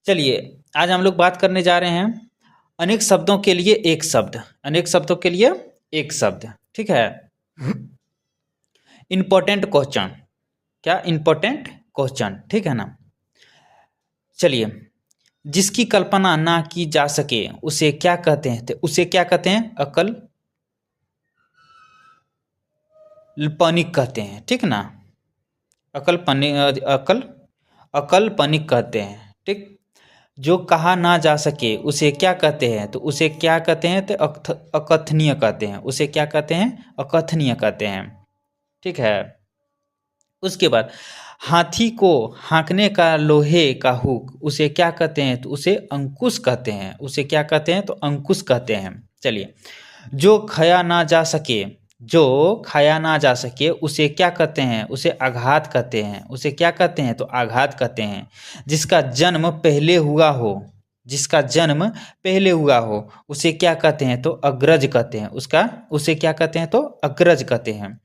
चलिए आज हम लोग बात करने जा रहे हैं अनेक शब्दों के लिए एक शब्द। अनेक शब्दों के लिए एक शब्द, ठीक है। इंपॉर्टेंट क्वेश्चन, क्या इंपॉर्टेंट क्वेश्चन, ठीक है ना। चलिए, जिसकी कल्पना ना की जा सके उसे क्या कहते हैं? तो उसे क्या कहते हैं? अकल्पनिक कहते हैं, ठीक ना। अकल्पनिक कहते हैं, ठीक। जो कहा ना जा सके उसे क्या कहते हैं? तो उसे क्या कहते हैं? तो अकथनीय कहते हैं। उसे क्या कहते हैं? अकथनीय कहते हैं, ठीक है। उसके बाद हाथी को हाँकने का लोहे का हुक उसे क्या कहते हैं? तो उसे अंकुश कहते हैं। उसे क्या कहते हैं? तो अंकुश कहते हैं। चलिए, जो खाया ना जा सके, जो खाया ना जा सके उसे क्या कहते हैं? उसे आघात कहते हैं। उसे क्या कहते हैं? तो आघात कहते हैं। जिसका जन्म पहले हुआ हो, जिसका जन्म पहले हुआ हो उसे क्या कहते हैं? तो अग्रज कहते हैं। उसे क्या कहते हैं? तो अग्रज कहते हैं।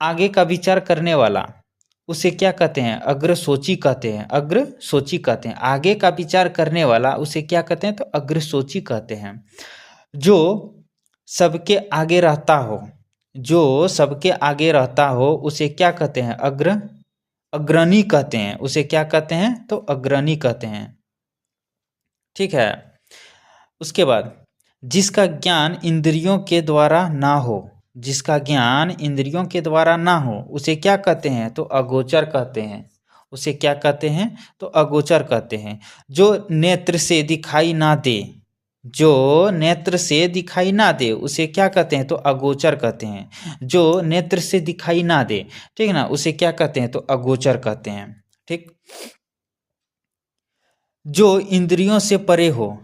आगे का विचार करने वाला उसे क्या कहते हैं? अग्रसोची कहते हैं। अग्रसोची कहते हैं। आगे का विचार करने वाला उसे क्या कहते हैं? तो अग्रसोची कहते हैं। जो सबके आगे रहता हो, जो सबके आगे रहता हो उसे क्या कहते हैं? अग्रणी कहते हैं। उसे क्या कहते हैं? तो अग्रणी कहते हैं, ठीक है। उसके बाद जिसका ज्ञान इंद्रियों के द्वारा ना हो, जिसका ज्ञान इंद्रियों के द्वारा ना हो उसे क्या कहते हैं? तो अगोचर कहते हैं। उसे क्या कहते हैं? तो अगोचर कहते हैं। जो नेत्र से दिखाई ना दे, जो नेत्र से दिखाई ना दे उसे क्या कहते हैं? तो अगोचर कहते हैं। जो नेत्र से दिखाई ना दे, ठीक ना, उसे क्या कहते हैं? तो अगोचर कहते हैं, ठीक। जो इंद्रियों से परे हो,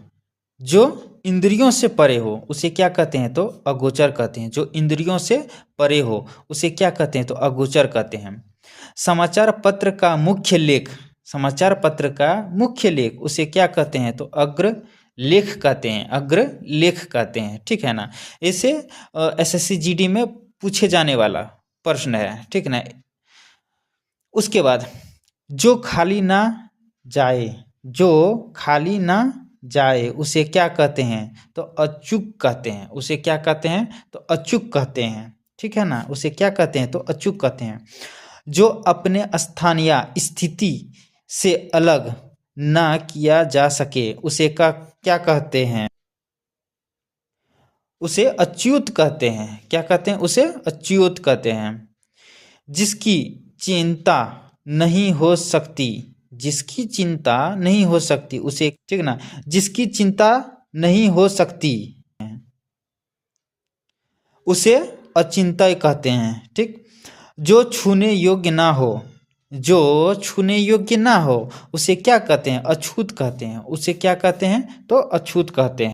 जो इंद्रियों से परे हो उसे क्या कहते हैं? तो अगोचर कहते हैं। जो इंद्रियों से परे हो उसे क्या कहते हैं? तो अगोचर कहते हैं। समाचार पत्र का मुख्य लेख, समाचार पत्र का मुख्य लेख उसे क्या कहते हैं? तो अग्र लेख कहते हैं। अग्र लेख कहते हैं, ठीक है ना। इसे एसएससी जीडी में पूछे जाने वाला प्रश्न है, ठीक ना। उसके बाद जो खाली ना जाए, जो खाली ना जाए उसे क्या कहते हैं? तो अचूक कहते हैं। उसे क्या कहते हैं? तो अचूक कहते हैं, ठीक है ना। उसे क्या कहते हैं? तो अचूक कहते हैं। जो अपने स्थान या स्थिति से अलग ना किया जा सके उसे क्या कहते हैं? उसे अच्युत कहते हैं। क्या कहते हैं? उसे अच्युत कहते हैं। जिसकी चिंता नहीं हो सकती, जिसकी चिंता नहीं हो सकती उसे, ठीक ना, जिसकी चिंता नहीं हो सकती उसे अचिंत्य कहते हैं, ठीक। जो छूने योग्य ना हो, जो छूने योग्य ना हो उसे क्या कहते हैं? अछूत कहते हैं। उसे क्या कहते हैं? तो अछूत कहते हैं।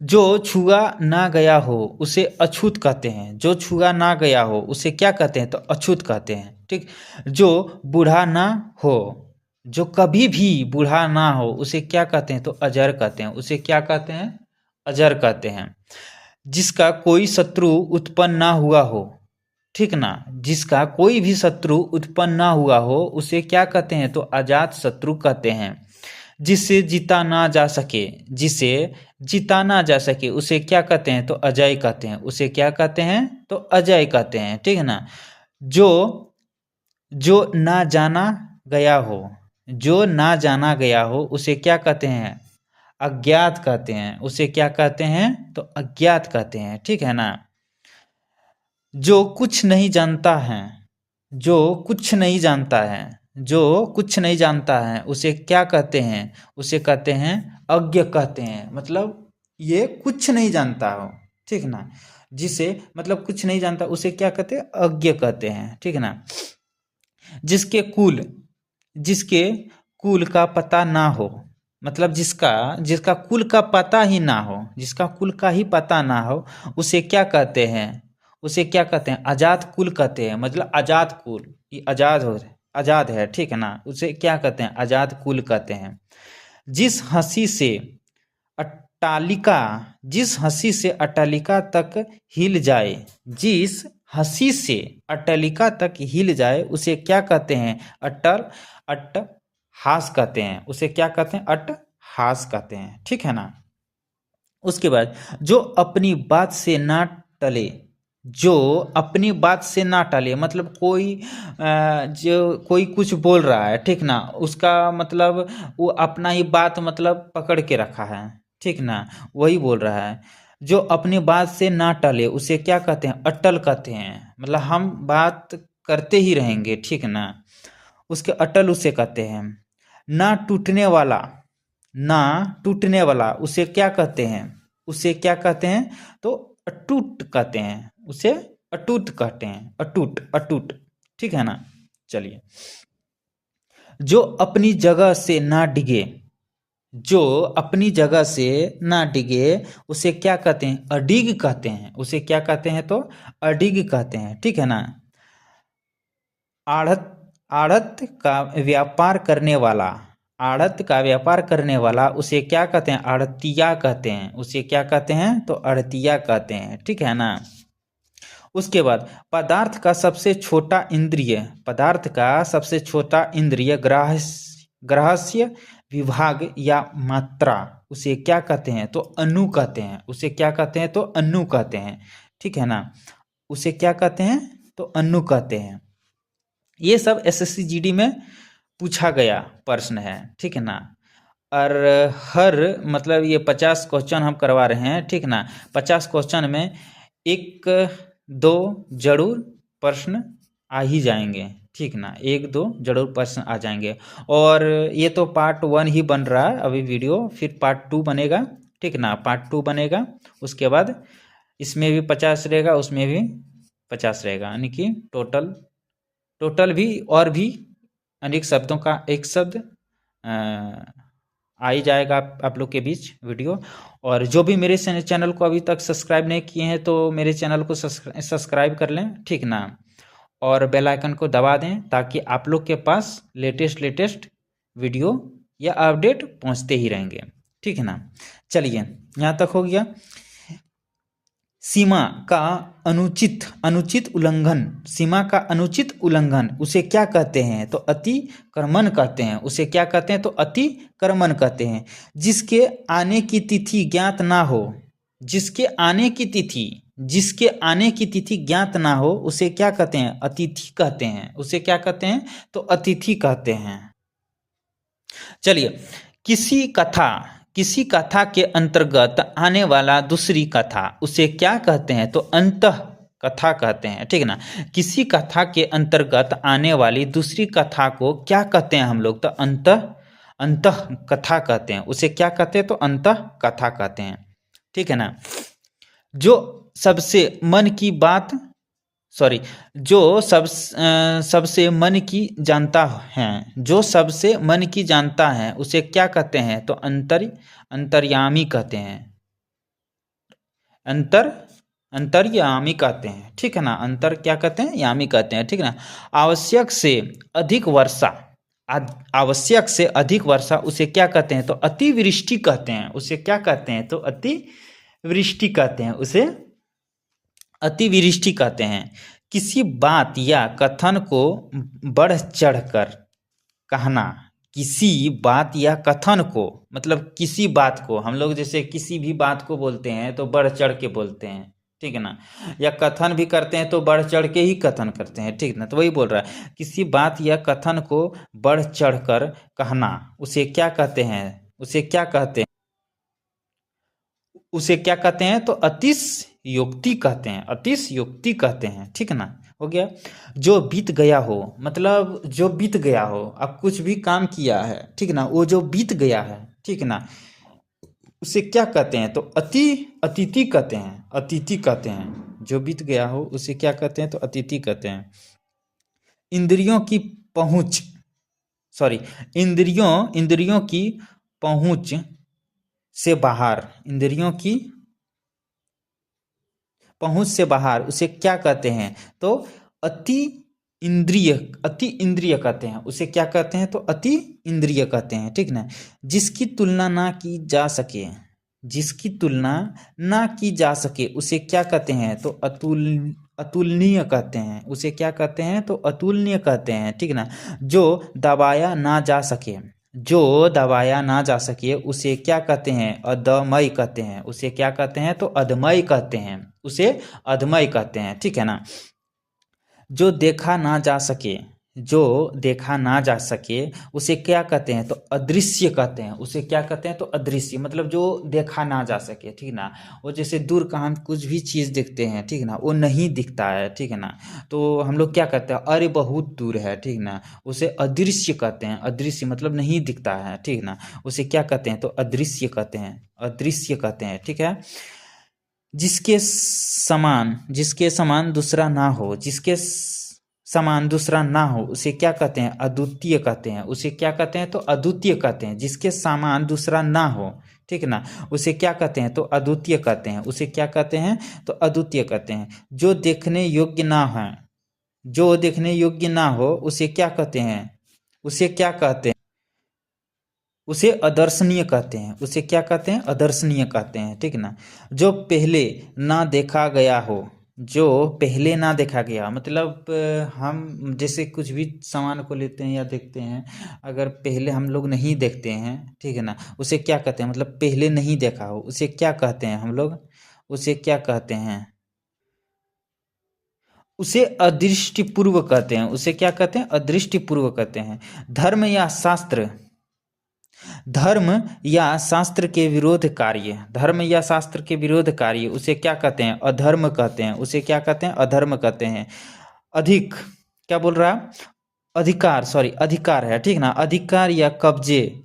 जो छुआ ना गया हो उसे अछूत कहते हैं। जो छुआ ना गया हो उसे क्या कहते हैं? तो अछूत कहते हैं, ठीक। जो बूढ़ा ना हो, जो कभी भी बूढ़ा ना हो उसे क्या कहते हैं? तो अजर कहते हैं। उसे क्या कहते हैं? अजर कहते हैं। जिसका कोई शत्रु उत्पन्न ना हुआ हो, ठीक ना, जिसका कोई भी शत्रु उत्पन्न ना हुआ हो उसे क्या कहते हैं? तो अजात शत्रु कहते हैं। जिसे जीता ना जा सके, जिसे जीता ना जा सके उसे क्या कहते हैं? तो अजय कहते हैं। उसे क्या कहते हैं? तो अजय कहते हैं, ठीक है ना। जो जो ना जाना गया हो, जो ना जाना गया हो उसे क्या कहते हैं? अज्ञात कहते हैं। उसे क्या कहते हैं? तो अज्ञात कहते हैं, ठीक है ना। जो कुछ नहीं जानता है, जो कुछ नहीं जानता है, जो कुछ नहीं जानता है उसे क्या कहते हैं? उसे कहते हैं अज्ञ कहते हैं। मतलब ये कुछ नहीं जानता हो, ठीक ना, जिसे मतलब कुछ नहीं जानता उसे क्या कहते हैं? अज्ञ कहते हैं, ठीक ना। जिसके कुल का पता ना हो, मतलब जिसका जिसका कुल का पता ही ना हो, जिसका कुल का ही पता ना हो उसे क्या कहते हैं? उसे क्या कहते हैं? आजाद कुल कहते हैं। मतलब आजाद कुल, ये आजाद है, ठीक है ना। उसे क्या कहते हैं? आजाद कुल कहते हैं। जिस हंसी से अट्टालिका, जिस हंसी से अट्टालिका तक हिल जाए, जिस हंसी से अट्टालिका तक हिल जाए उसे क्या कहते हैं? अट्टहास हास कहते हैं, उसे क्या कहते हैं? अट्टहास कहते हैं, ठीक है ना। उसके बाद जो अपनी बात से ना टले, जो अपनी बात से ना टले मतलब कोई जो कोई कुछ बोल रहा है, ठीक ना, उसका मतलब वो अपना ही बात मतलब पकड़ के रखा है, ठीक ना, वही बोल रहा है। जो अपनी बात से ना टले उसे क्या कहते हैं? अटल कहते हैं, मतलब हम बात करते ही रहेंगे, ठीक ना, उसके अटल उसे कहते हैं। ना टूटने वाला, ना टूटने वाला उसे क्या कहते हैं? उसे क्या कहते हैं? तो अटूट कहते हैं, उसे अटूट कहते हैं, अटूट अटूट, ठीक है ना। चलिए, जो अपनी जगह से ना डिगे, जो अपनी जगह से ना डिगे उसे क्या कहते हैं? अडिग कहते हैं, उसे क्या कहते हैं? तो अडिग कहते हैं, ठीक है ना। आढ़त, आढ़त का व्यापार करने वाला, आढ़त का व्यापार करने वाला उसे क्या कहते हैं? आढ़तिया कहते हैं, उसे क्या कहते हैं? तो आढ़तिया कहते हैं, ठीक है ना। उसके बाद पदार्थ का सबसे छोटा इंद्रिय, पदार्थ का सबसे छोटा इंद्रिय ग्राह्य विभाग या मात्रा उसे क्या कहते हैं? तो अणु कहते हैं, उसे क्या कहते हैं? तो अणु कहते हैं, ठीक है ना। उसे क्या कहते हैं? तो अणु कहते हैं। ये सब एसएससी जीडी में पूछा गया प्रश्न है, ठीक है ना। और हर मतलब ये 50 क्वेश्चन हम करवा रहे हैं, ठीक ना। 50 क्वेश्चन में एक दो जरूर प्रश्न आ ही जाएंगे, ठीक ना, एक दो जरूर प्रश्न आ जाएंगे। और ये तो पार्ट 1 ही बन रहा है अभी वीडियो, फिर पार्ट 2 बनेगा, ठीक ना, पार्ट 2 बनेगा। उसके बाद इसमें भी 50 रहेगा, उसमें भी 50 रहेगा, यानी कि टोटल भी और भी अनेक शब्दों का एक शब्द आ ही जाएगा आप लोग के बीच वीडियो। और जो भी मेरे चैनल को अभी तक सब्सक्राइब नहीं किए हैं तो मेरे चैनल को सब्सक्राइब कर लें, ठीक ना, और बेल आइकन को दबा दें ताकि आप लोग के पास लेटेस्ट वीडियो या अपडेट पहुंचते ही रहेंगे, ठीक है ना। चलिए, यहाँ तक हो गया। सीमा का अनुचित उल्लंघन, सीमा का अनुचित उल्लंघन उसे क्या कहते हैं? तो अतिक्रमण कहते हैं, उसे क्या कहते हैं? तो अतिक्रमण कहते हैं। जिसके आने की तिथि ज्ञात ना हो, जिसके आने की तिथि, जिसके आने की तिथि ज्ञात ना हो उसे क्या कहते हैं? अतिथि कहते हैं, उसे क्या कहते हैं? तो अतिथि कहते हैं। चलिए, किसी कथा के अंतर्गत आने वाला दूसरी कथा उसे क्या कहते हैं? तो अंतः कथा कहते हैं, ठीक ना। किसी कथा के अंतर्गत आने वाली दूसरी कथा को क्या कहते हैं हम लोग? तो अंतः कथा कहते हैं, उसे क्या कहते हैं? तो अंतः कथा कहते हैं, ठीक है ना। जो सबसे मन की बात, सॉरी, जो सबसे मन की जानता है, जो सबसे मन की जानता है उसे क्या कहते हैं? तो अंतर्यामी कहते हैं, अंतर्यामी कहते हैं, ठीक है ना। अंतर क्या कहते हैं? यामी कहते हैं, ठीक है ना। आवश्यक से अधिक वर्षा, आवश्यक से अधिक वर्षा उसे क्या कहते हैं? तो अतिवृष्टि कहते हैं, उसे क्या कहते हैं? तो अतिवृष्टि कहते हैं, उसे अतिवृष्टि कहते हैं। किसी बात या कथन को बढ़ चढ़कर कहना, किसी बात या कथन को मतलब किसी बात को हम लोग जैसे किसी भी बात को बोलते हैं तो बढ़ चढ़ के बोलते हैं, ठीक है ना, या कथन भी करते हैं तो बढ़ चढ़ के ही कथन करते हैं, ठीक ना। तो वही बोल रहा है, किसी बात या कथन को बढ़ चढ़ कर कहना उसे क्या कहते हैं? उसे क्या कहते हैं? उसे क्या कहते हैं? तो अतिशयोक्ति कहते हैं, अतिशयोक्ति कहते हैं, ठीक है ना। हो गया। जो बीत गया हो, मतलब जो बीत गया हो, अब कुछ भी काम किया है, ठीक है ना, वो जो बीत गया है, ठीक है ना, उसे क्या कहते हैं? तो अतिथि कहते हैं, अतिथि कहते हैं। जो बीत गया हो उसे क्या कहते हैं? तो अतिथि कहते हैं। इंद्रियों की पहुंच, सॉरी, इंद्रियों की पहुंच से बाहर, इंद्रियों की पहुंच से बाहर उसे क्या कहते हैं? तो अति इंद्रिय कहते हैं, उसे क्या कहते हैं? तो अति इंद्रिय कहते हैं, ठीक ना। जिसकी तुलना ना की जा सके, जिसकी तुलना ना की जा सके उसे क्या कहते हैं? तो अतुलनीय कहते हैं, उसे क्या कहते हैं तो अतुलनीय कहते हैं, ठीक ना। जो दबाया ना जा सके, जो दबाया ना जा सके उसे क्या कहते हैं अदमय कहते हैं, उसे क्या कहते हैं तो अदमय कहते हैं, उसे अदमय कहते हैं, ठीक है ना। जो देखा ना जा सके, जो देखा ना जा सके उसे क्या कहते हैं तो अदृश्य कहते हैं, उसे क्या कहते हैं तो अदृश्य, मतलब जो देखा ना जा सके, ठीक ना। वो जैसे दूर का हम कुछ भी चीज़ देखते हैं, ठीक ना, वो नहीं दिखता है, ठीक है ना, तो हम लोग क्या कहते हैं अरे बहुत दूर है, ठीक ना, उसे अदृश्य कहते हैं, अदृश्य मतलब नहीं दिखता है, ठीक ना, उसे क्या कहते हैं तो अदृश्य कहते हैं, अदृश्य कहते हैं, ठीक है। जिसके समान दूसरा ना हो, जिसके समान दूसरा ना हो उसे क्या कहते हैं अद्वितीय कहते हैं, उसे क्या कहते हैं तो अद्वितीय कहते हैं। जिसके समान दूसरा ना हो, ठीक ना, उसे क्या कहते हैं तो अद्वितीय कहते हैं, उसे क्या कहते हैं तो अद्वितीय कहते हैं। जो देखने योग्य ना है, जो देखने योग्य ना हो उसे क्या कहते हैं, उसे क्या कहते हैं, उसे अदर्शनीय कहते हैं, उसे क्या कहते हैं अदर्शनीय कहते हैं, ठीक ना। जो पहले ना देखा गया हो, जो पहले ना देखा गया मतलब हम जैसे कुछ भी सामान को लेते हैं या देखते हैं, अगर पहले हम लोग नहीं देखते हैं, ठीक है ना, उसे क्या कहते हैं मतलब पहले नहीं देखा हो उसे क्या कहते हैं हम लोग, उसे क्या कहते हैं, उसे अदृष्टिपूर्व कहते हैं, उसे क्या कहते हैं अदृष्टिपूर्व कहते हैं। धर्म या शास्त्र, धर्म या शास्त्र के विरोध कार्य, धर्म या शास्त्र के विरोध कार्य उसे क्या कहते हैं अधर्म कहते हैं, उसे क्या कहते हैं अधर्म कहते हैं। अधिक क्या बोल रहा है अधिकार, सॉरी अधिकार है, ठीक ना, अधिकार या कब्जे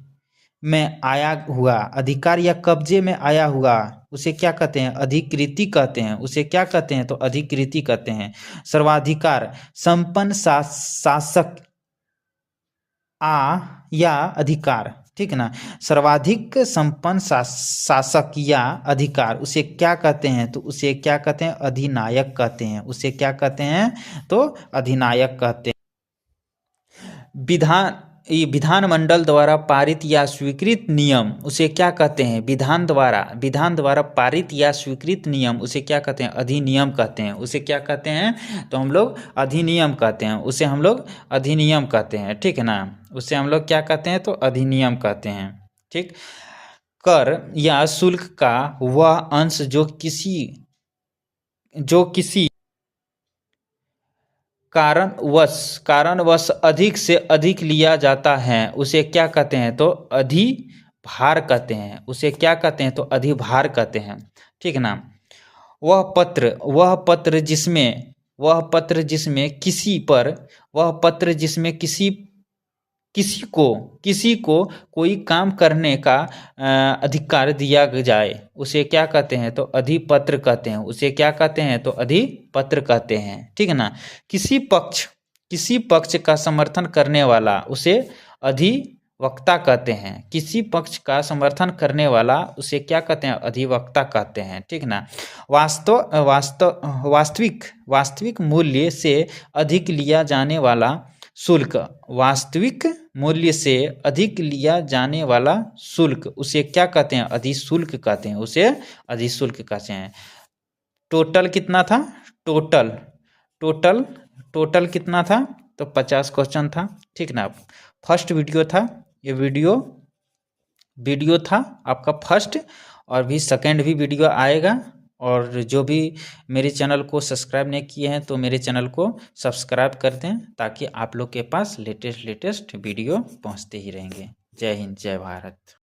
में आया हुआ, अधिकार या कब्जे में आया हुआ उसे क्या कहते हैं अधिकृति कहते हैं, उसे क्या कहते हैं तो अधिकृति कहते हैं। सर्वाधिकार संपन्न शासक या अधिकार, ठीक ना, सर्वाधिक संपन्न शासक या अधिकार उसे क्या कहते हैं तो उसे क्या कहते हैं अधिनायक कहते हैं, उसे क्या कहते हैं तो अधिनायक कहते हैं। विधानमंडल द्वारा पारित या स्वीकृत नियम उसे क्या कहते हैं विधान द्वारा पारित या स्वीकृत नियम उसे क्या कहते हैं अधिनियम कहते हैं, उसे क्या कहते हैं तो हम लोग अधिनियम कहते हैं, उसे हम लोग अधिनियम कहते हैं, ठीक है ना, उसे हम लोग क्या कहते हैं तो अधिनियम कहते हैं, ठीक। कर या शुल्क का वह अंश जो किसी कारणवश अधिक से अधिक लिया जाता है उसे क्या कहते हैं तो अधिभार कहते हैं, उसे क्या कहते हैं तो अधिभार कहते हैं, ठीक है ना। वह पत्र जिसमें किसी को कोई काम करने का अधिकार दिया जाए उसे क्या कहते हैं तो अधिपत्र कहते हैं, उसे क्या कहते हैं तो अधिपत्र कहते हैं, ठीक है ना। किसी पक्ष का समर्थन करने वाला उसे अधिवक्ता कहते हैं, किसी पक्ष का समर्थन करने वाला उसे क्या कहते हैं अधिवक्ता कहते हैं, ठीक ना। वास्तविक मूल्य से अधिक लिया जाने वाला शुल्क, वास्तविक मूल्य से अधिक लिया जाने वाला शुल्क उसे क्या कहते हैं अधिशुल्क कहते हैं, उसे अधिशुल्क कहते हैं। टोटल कितना था टोटल कितना था तो 50 क्वेश्चन था, ठीक ना। फर्स्ट वीडियो था ये, वीडियो था आपका फर्स्ट, और भी सेकंड भी वीडियो आएगा। और जो भी मेरे चैनल को सब्सक्राइब नहीं किए हैं तो मेरे चैनल को सब्सक्राइब कर दें ताकि आप लोग के पास लेटेस्ट वीडियो पहुंचते ही रहेंगे। जय हिंद, जय भारत।